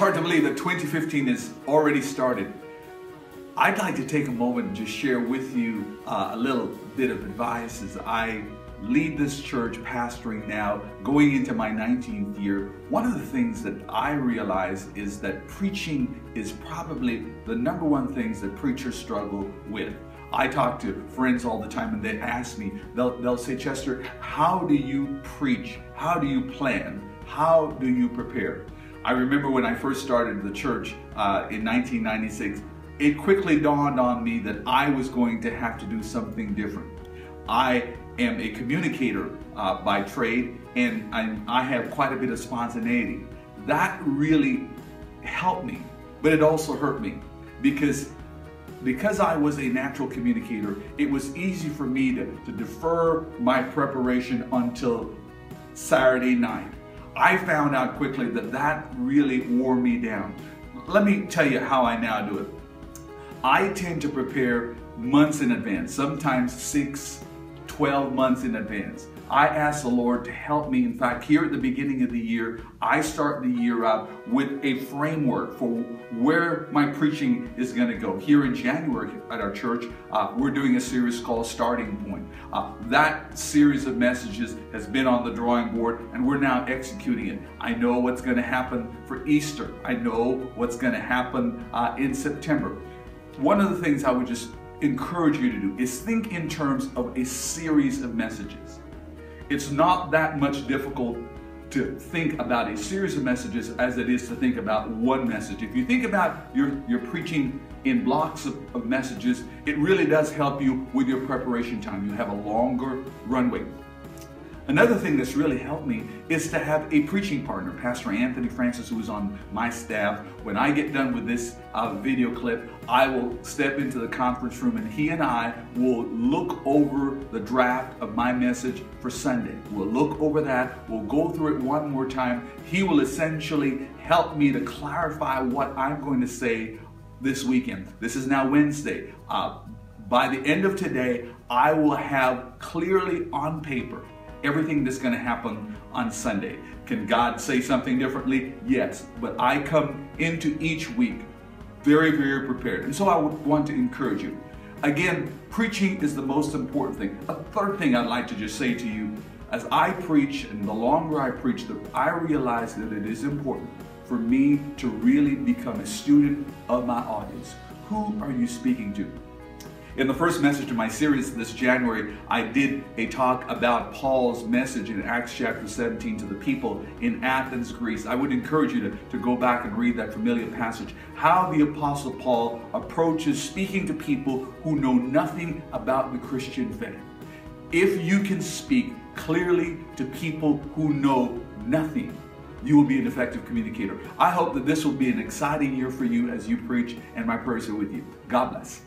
hard to believe that 2015 has already started. I'd like to take a moment and just share with you a little bit of advice as I lead this church, pastoring now, going into my 19th year. One of the things that I realize is that preaching is probably the number one things that preachers struggle with. I talk to friends all the time and they ask me, they'll say, Chester, how do you preach? How do you plan? How do you prepare? I remember when I first started the church in 1996, it quickly dawned on me that I was going to have to do something different. I am a communicator by trade, and I have quite a bit of spontaneity. That really helped me, but it also hurt me because I was a natural communicator. It was easy for me to defer my preparation until Saturday night. I found out quickly that really wore me down. Let me tell you how I now do it. I tend to prepare months in advance, sometimes 6, 12 months in advance. I ask the Lord to help me. In fact, here at the beginning of the year, I start the year out with a framework for where my preaching is going to go. Here in January at our church, we're doing a series called Starting Point. That series of messages has been on the drawing board and we're now executing it. I know what's going to happen for Easter. I know what's going to happen in September. One of the things I would just encourage you to do is think in terms of a series of messages. It's not that much difficult to think about a series of messages as it is to think about one message. If you think about your preaching in blocks of messages, it really does help you with your preparation time. You have a longer runway. Another thing that's really helped me is to have a preaching partner, Pastor Anthony Francis, who is on my staff. When I get done with this video clip, I will step into the conference room and he and I will look over the draft of my message for Sunday. We'll look over that. We'll go through it one more time. He will essentially help me to clarify what I'm going to say this weekend. This is now Wednesday. By the end of today, I will have clearly on paper everything that's going to happen on Sunday. Can God say something differently? Yes, but I come into each week very, very prepared. And so I would want to encourage you. Again, preaching is the most important thing. A third thing I'd like to just say to you, as I preach and the longer I preach, I realize that it is important for me to really become a student of my audience. Who are you speaking to? In the first message of my series this January, I did a talk about Paul's message in Acts chapter 17 to the people in Athens, Greece. I would encourage you to go back and read that familiar passage, how the Apostle Paul approaches speaking to people who know nothing about the Christian faith. If you can speak clearly to people who know nothing, you will be an effective communicator. I hope that this will be an exciting year for you as you preach, and my prayers are with you. God bless.